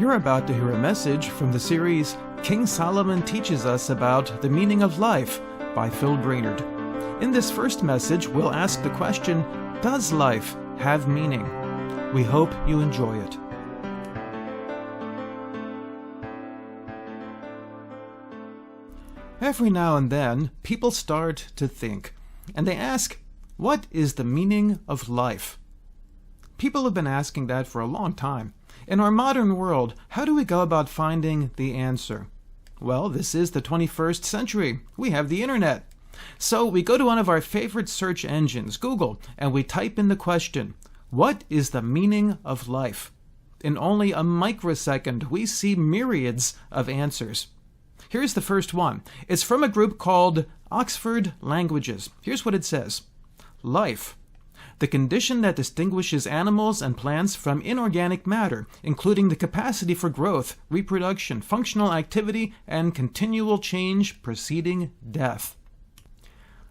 You're about to hear a message from the series King Solomon Teaches Us About the Meaning of Life by Phil Brainerd. In this first message, we'll ask the question, does life have meaning? We hope you enjoy it. Every now and then, people start to think, and they ask, what is the meaning of life? People have been asking that for a long time. In our modern world, how do we go about finding the answer? Well, this is the 21st century. We have the internet. So we go to one of our favorite search engines, Google, and we type in the question, what is the meaning of life? In only a microsecond, we see myriads of answers. Here's the first one. It's from a group called Oxford Languages. Here's what it says. Life. The condition that distinguishes animals and plants from inorganic matter, including the capacity for growth, reproduction, functional activity, and continual change preceding death.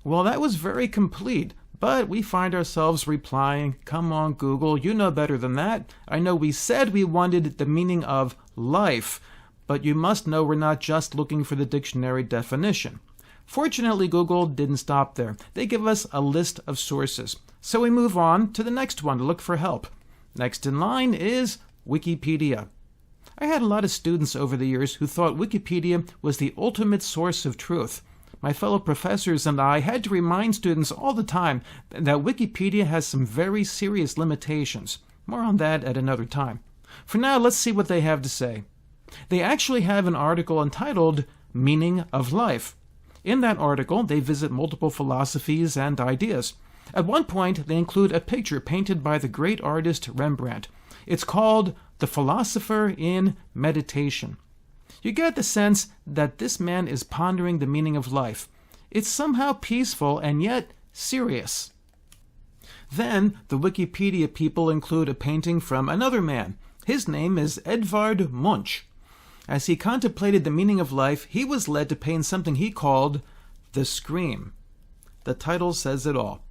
Well, that was very complete, but we find ourselves replying, come on, Google, you know better than that. I know we said we wanted the meaning of life, but you must know we're not just looking for the dictionary definition. Fortunately, Google didn't stop there. They give us a list of sources. So we move on to the next one to look for help. Next in line is Wikipedia. I had a lot of students over the years who thought Wikipedia was the ultimate source of truth. My fellow professors and I had to remind students all the time that Wikipedia has some very serious limitations. More on that at another time. For now, let's see what they have to say. They actually have an article entitled Meaning of Life. In that article, they visit multiple philosophies and ideas. At one point, they include a picture painted by the great artist Rembrandt. It's called The Philosopher in Meditation. You get the sense that this man is pondering the meaning of life. It's somehow peaceful and yet serious. Then, the Wikipedia people include a painting from another man. His name is Edvard Munch. As he contemplated the meaning of life, he was led to paint something he called The Scream. The title says it all.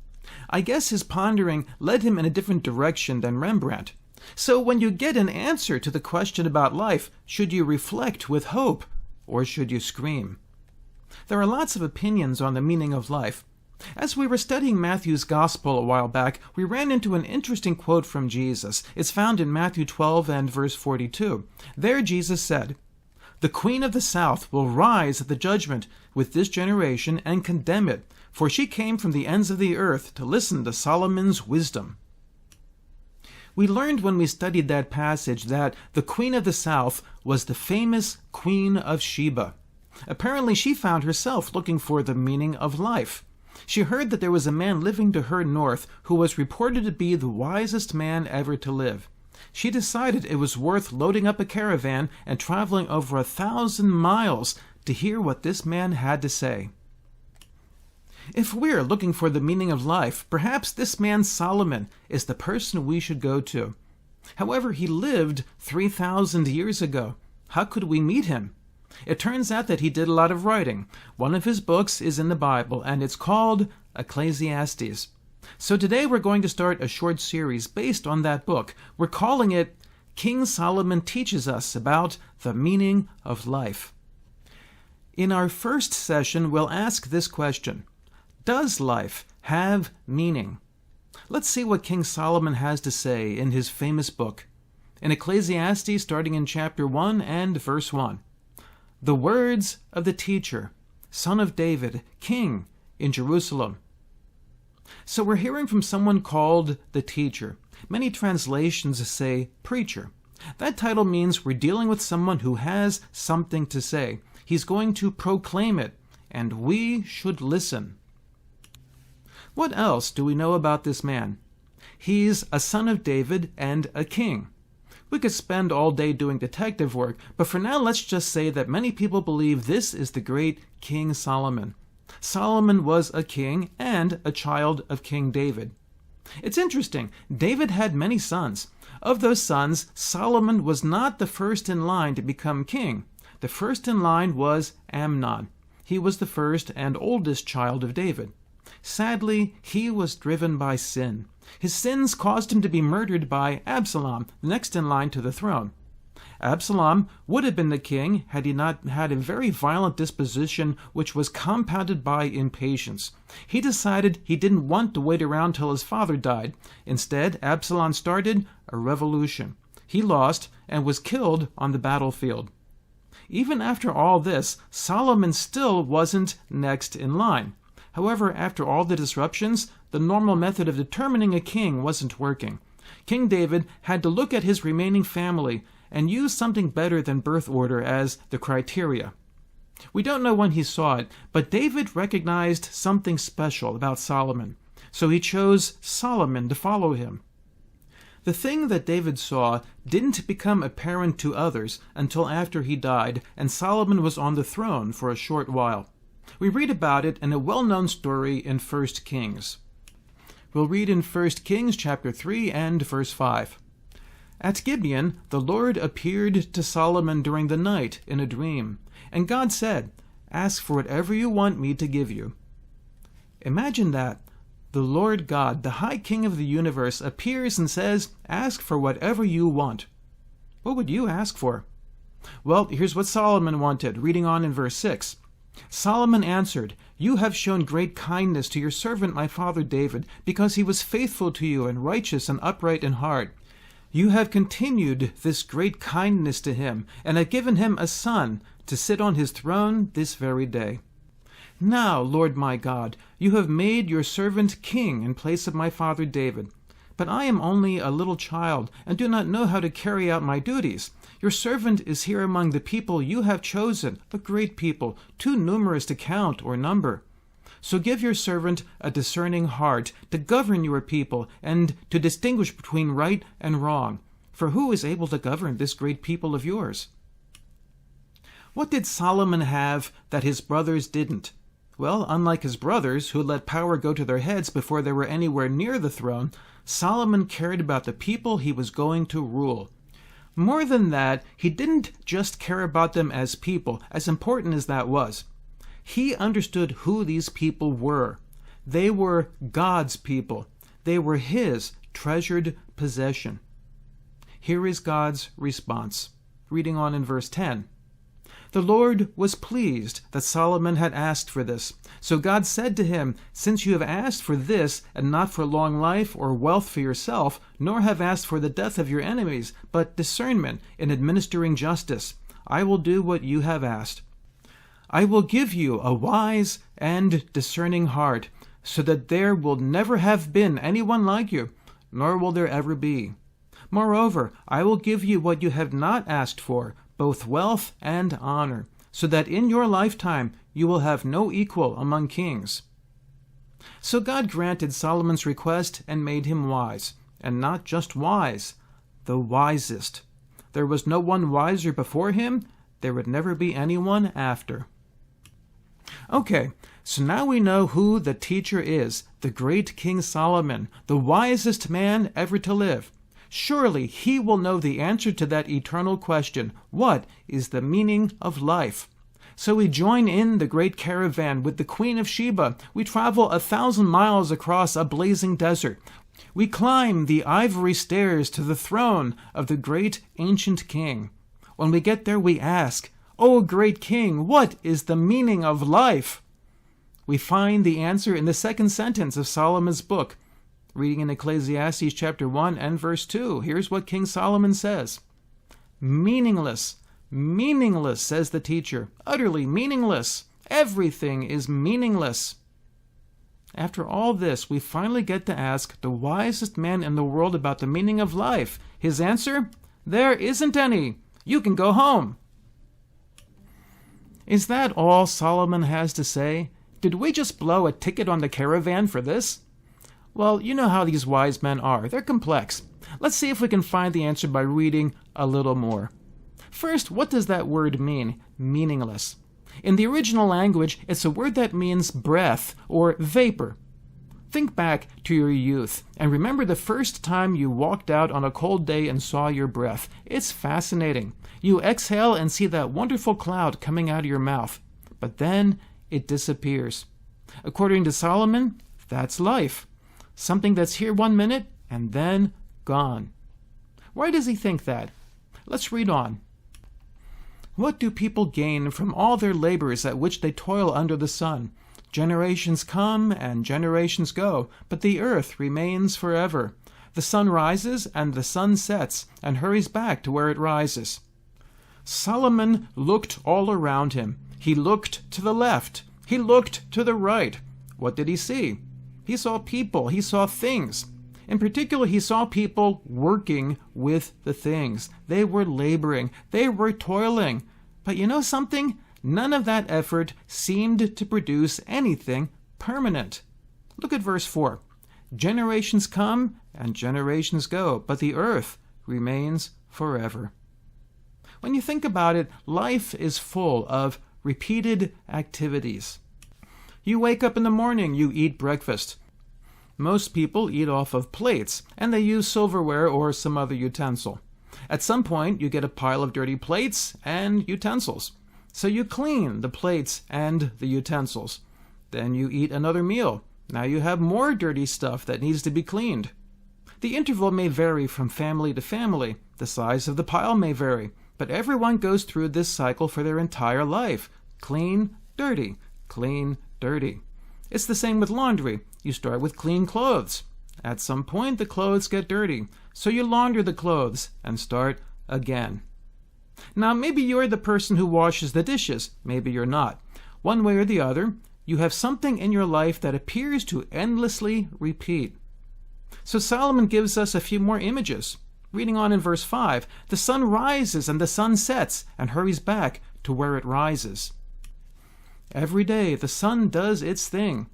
I guess his pondering led him in a different direction than Rembrandt. So when you get an answer to the question about life, should you reflect with hope or should you scream? There are lots of opinions on the meaning of life. As we were studying Matthew's Gospel a while back, we ran into an interesting quote from Jesus. It's found in Matthew 12 and verse 42. There Jesus said, "The queen of the south will rise at the judgment with this generation and condemn it, for she came from the ends of the earth to listen to Solomon's wisdom." We learned when we studied that passage that the queen of the south was the famous Queen of Sheba. Apparently she found herself looking for the meaning of life. She heard that there was a man living to her north who was reported to be the wisest man ever to live. She decided it was worth loading up a caravan and traveling over 1,000 miles to hear what this man had to say. If we're looking for the meaning of life, perhaps this man Solomon is the person we should go to. However, he lived 3,000 years ago. How could we meet him? It turns out that he did a lot of writing. One of his books is in the Bible, and it's called Ecclesiastes. So today we're going to start a short series based on that book. We're calling it King Solomon Teaches Us About the Meaning of Life. In our first session, we'll ask this question. Does life have meaning? Let's see what King Solomon has to say in his famous book. In Ecclesiastes, starting in chapter 1 and verse 1. The words of the teacher, son of David, king in Jerusalem. So we're hearing from someone called the teacher. Many translations say preacher. That title means we're dealing with someone who has something to say. He's going to proclaim it, and we should listen. What else do we know about this man? He's a son of David and a king. We could spend all day doing detective work, but for now let's just say that many people believe this is the great King Solomon. Solomon was a king and a child of King David. It's interesting, David had many sons. Of those sons, Solomon was not the first in line to become king. The first in line was Amnon. He was the first and oldest child of David. Sadly, he was driven by sin. His sins caused him to be murdered by Absalom, next in line to the throne. Absalom would have been the king had he not had a very violent disposition which was compounded by impatience. He decided he didn't want to wait around till his father died. Instead, Absalom started a revolution. He lost and was killed on the battlefield. Even after all this, Solomon still wasn't next in line. However, after all the disruptions, the normal method of determining a king wasn't working. King David had to look at his remaining family and use something better than birth order as the criteria. We don't know when he saw it, but David recognized something special about Solomon, so he chose Solomon to follow him. The thing that David saw didn't become apparent to others until after he died and Solomon was on the throne for a short while. We read about it in a well-known story in 1 Kings. We'll read in 1 Kings chapter 3 and verse 5. At Gibeon, the Lord appeared to Solomon during the night in a dream, and God said, "Ask for whatever you want me to give you." Imagine that. The Lord God, the High King of the universe, appears and says, "Ask for whatever you want." What would you ask for? Well, here's what Solomon wanted, reading on in verse 6. Solomon answered, "You have shown great kindness to your servant my father David, because he was faithful to you and righteous and upright in heart. You have continued this great kindness to him, and have given him a son to sit on his throne this very day. Now, Lord my God, you have made your servant king in place of my father David. But I am only a little child, and do not know how to carry out my duties. Your servant is here among the people you have chosen, a great people, too numerous to count or number. So give your servant a discerning heart to govern your people and to distinguish between right and wrong. For who is able to govern this great people of yours?" What did Solomon have that his brothers didn't? Well, unlike his brothers, who let power go to their heads before they were anywhere near the throne, Solomon cared about the people he was going to rule. More than that, he didn't just care about them as people, as important as that was. He understood who these people were. They were God's people. They were his treasured possession. Here is God's response. Reading on in verse 10. The Lord was pleased that Solomon had asked for this. So God said to him, "Since you have asked for this, and not for long life or wealth for yourself, nor have asked for the death of your enemies, but discernment in administering justice, I will do what you have asked. I will give you a wise and discerning heart, so that there will never have been anyone like you, nor will there ever be. Moreover, I will give you what you have not asked for, both wealth and honor, so that in your lifetime you will have no equal among kings." So God granted Solomon's request and made him wise, and not just wise, the wisest. There was no one wiser before him, there would never be anyone after. Okay, so now we know who the teacher is, the great King Solomon, the wisest man ever to live. Surely he will know the answer to that eternal question, what is the meaning of life? So we join in the great caravan with the Queen of Sheba. We travel 1,000 miles across a blazing desert. We climb the ivory stairs to the throne of the great ancient king. When we get there, we ask, "O great king, what is the meaning of life?" We find the answer in the second sentence of Solomon's book. Reading in Ecclesiastes chapter 1 and verse 2, here's what King Solomon says. Meaningless, meaningless, says the teacher, utterly meaningless. Everything is meaningless. After all this, we finally get to ask the wisest man in the world about the meaning of life. His answer? There isn't any. You can go home. Is that all Solomon has to say? Did we just blow a ticket on the caravan for this? Well, you know how these wise men are. They're complex. Let's see if we can find the answer by reading a little more. First, what does that word mean? Meaningless. In the original language, it's a word that means breath or vapor. Think back to your youth and remember the first time you walked out on a cold day and saw your breath. It's fascinating. You exhale and see that wonderful cloud coming out of your mouth, but then it disappears. According to Solomon, that's life. Something that's here 1 minute and then gone. Why does he think that? Let's read on. What do people gain from all their labors at which they toil under the sun? Generations come and generations go, but the earth remains forever. The sun rises and the sun sets and hurries back to where it rises. Solomon looked all around him. He looked to the left. He looked to the right. What did he see? He saw people. He saw things. In particular, he saw people working with the things. They were laboring. They were toiling. But you know something? None of that effort seemed to produce anything permanent. Look at verse 4. Generations come and generations go, but the earth remains forever. When you think about it, life is full of repeated activities. You wake up in the morning, you eat breakfast. Most people eat off of plates, and they use silverware or some other utensil. At some point, you get a pile of dirty plates and utensils. So you clean the plates and the utensils. Then you eat another meal. Now you have more dirty stuff that needs to be cleaned. The interval may vary from family to family. The size of the pile may vary. But everyone goes through this cycle for their entire life. Clean, dirty, clean, dirty. It's the same with laundry. You start with clean clothes. At some point, the clothes get dirty. So you launder the clothes and start again. Now, maybe you're the person who washes the dishes. Maybe you're not. One way or the other, you have something in your life that appears to endlessly repeat. So Solomon gives us a few more images. Reading on in verse 5, the sun rises and the sun sets and hurries back to where it rises. Every day, the sun does its thing.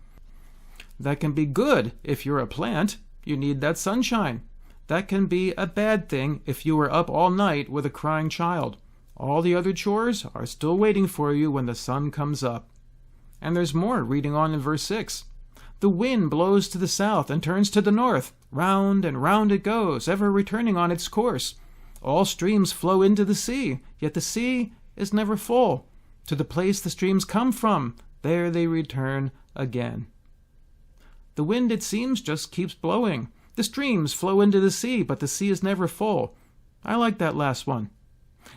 That can be good if you're a plant. You need that sunshine. That can be a bad thing if you were up all night with a crying child. All the other chores are still waiting for you when the sun comes up. And there's more, reading on in verse 6. The wind blows to the south and turns to the north. Round and round it goes, ever returning on its course. All streams flow into the sea, yet the sea is never full. To the place the streams come from, there they return again. The wind, it seems, just keeps blowing. The streams flow into the sea, but the sea is never full. I like that last one.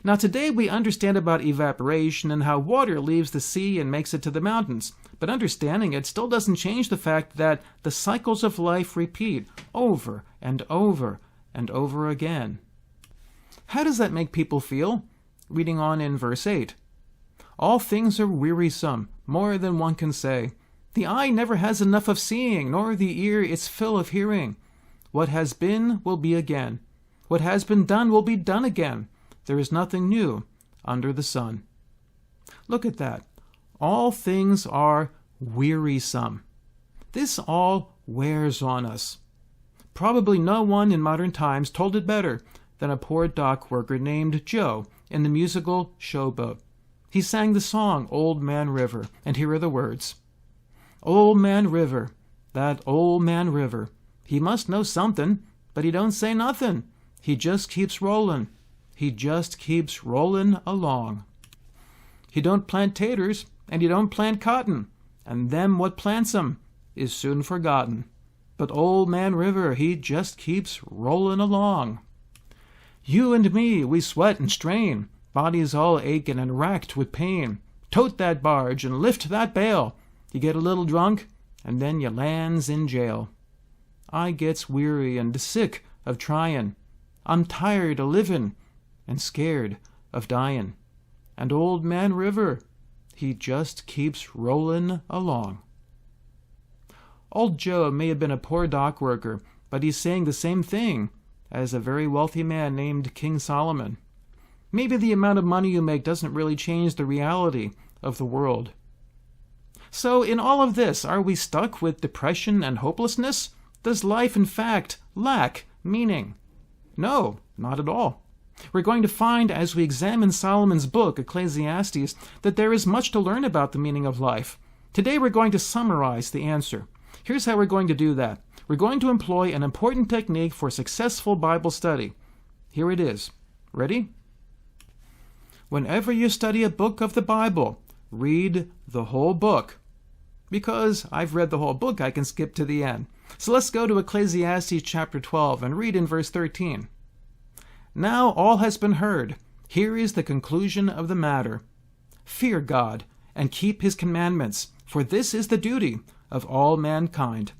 Now today we understand about evaporation and how water leaves the sea and makes it to the mountains. But understanding it still doesn't change the fact that the cycles of life repeat over and over and over again. How does that make people feel? Reading on in verse 8. All things are wearisome, more than one can say. The eye never has enough of seeing, nor the ear its fill of hearing. What has been will be again. What has been done will be done again. There is nothing new under the sun. Look at that. All things are wearisome. This all wears on us. Probably no one in modern times told it better than a poor dock worker named Joe in the musical Showboat. He sang the song Old Man River, and here are the words. Old Man River, that old man river, he must know something, but he don't say nothing. He just keeps rollin'. He just keeps rollin' along. He don't plant taters, and he don't plant cotton, and them what plants 'em is soon forgotten. But Old Man River, he just keeps rollin' along. You and me, we sweat and strain, bodies all achin' and racked with pain. Tote that barge and lift that bale. You get a little drunk, and then you lands in jail. I gets weary and sick of tryin'. I'm tired of livin' and scared of dyin'. And Old Man River, he just keeps rollin' along. Old Joe may have been a poor dock worker, but he's saying the same thing as a very wealthy man named King Solomon. Maybe the amount of money you make doesn't really change the reality of the world. So in all of this, are we stuck with depression and hopelessness? Does life, in fact, lack meaning? No, not at all. We're going to find, as we examine Solomon's book, Ecclesiastes, that there is much to learn about the meaning of life. Today we're going to summarize the answer. Here's how we're going to do that. We're going to employ an important technique for successful Bible study. Here it is. Ready? Whenever you study a book of the Bible, read the whole book. Because I've read the whole book, I can skip to the end. So let's go to Ecclesiastes chapter 12 and read in verse 13. Now all has been heard. Here is the conclusion of the matter. Fear God, and keep his commandments, for this is the duty of all mankind.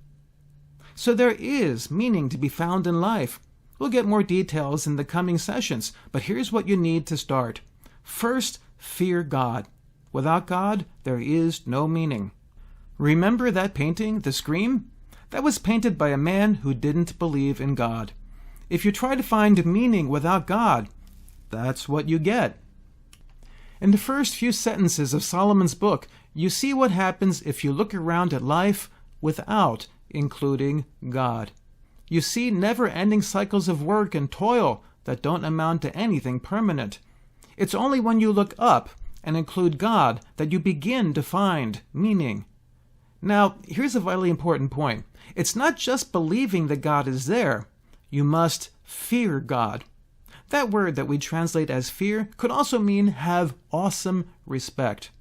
So there is meaning to be found in life. We'll get more details in the coming sessions, but here's what you need to start. First, fear God. Without God, there is no meaning. Remember that painting, The Scream? That was painted by a man who didn't believe in God. If you try to find meaning without God, that's what you get. In the first few sentences of Solomon's book, you see what happens if you look around at life without including God. You see never-ending cycles of work and toil that don't amount to anything permanent. It's only when you look up and include God that you begin to find meaning. Now, here's a vitally important point. It's not just believing that God is there. You must fear God. That word that we translate as fear could also mean have awesome respect.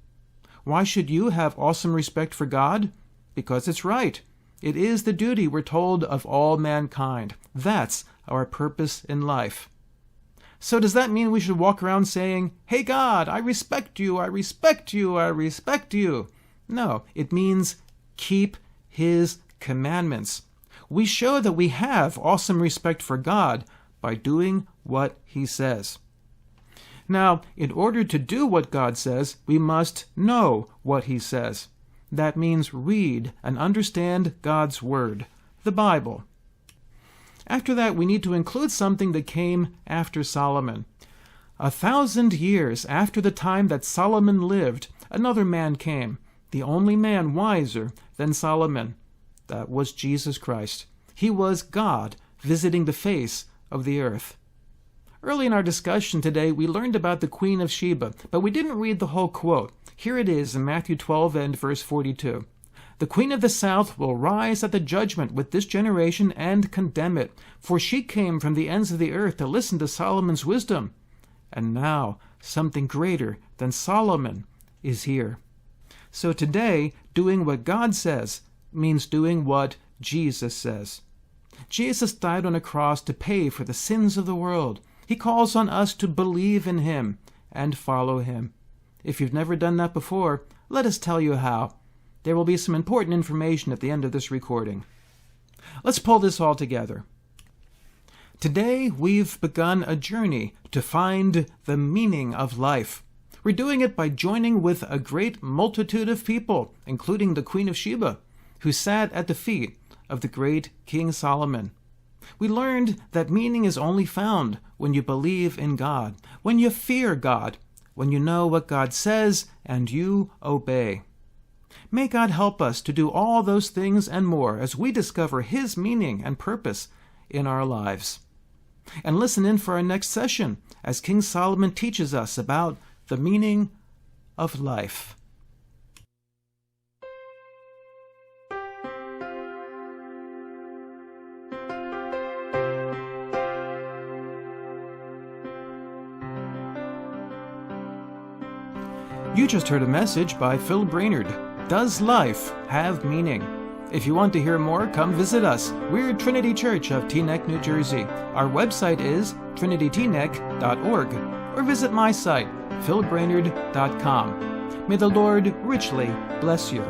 Why should you have awesome respect for God? Because it's right. It is the duty, we're told, of all mankind. That's our purpose in life. So does that mean we should walk around saying, "Hey God, I respect you, I respect you, I respect you"? No, it means keep his commandments. We show that we have awesome respect for God by doing what he says. Now, in order to do what God says, we must know what he says. That means read and understand God's word, the Bible. After that, we need to include something that came after Solomon. 1,000 years after the time that Solomon lived, another man came, the only man wiser than Solomon. That was Jesus Christ. He was God visiting the face of the earth. Early in our discussion today, we learned about the Queen of Sheba, but we didn't read the whole quote. Here it is in Matthew 12 and verse 42. "The Queen of the South will rise at the judgment with this generation and condemn it, for she came from the ends of the earth to listen to Solomon's wisdom. And now something greater than Solomon is here." So today, doing what God says means doing what Jesus says. Jesus died on a cross to pay for the sins of the world. He calls on us to believe in him and follow him. If you've never done that before, let us tell you how. There will be some important information at the end of this recording. Let's pull this all together. Today, we've begun a journey to find the meaning of life. We're doing it by joining with a great multitude of people, including the Queen of Sheba, who sat at the feet of the great King Solomon. We learned that meaning is only found when you believe in God, when you fear God, when you know what God says and you obey. May God help us to do all those things and more as we discover his meaning and purpose in our lives. And listen in for our next session as King Solomon teaches us about the meaning of life. You just heard a message by Phil Brainerd. Does life have meaning? If you want to hear more, come visit us. We're Trinity Church of Teaneck, New Jersey. Our website is trinityteaneck.org, or visit my site, philbrainerd.com. May the Lord richly bless you.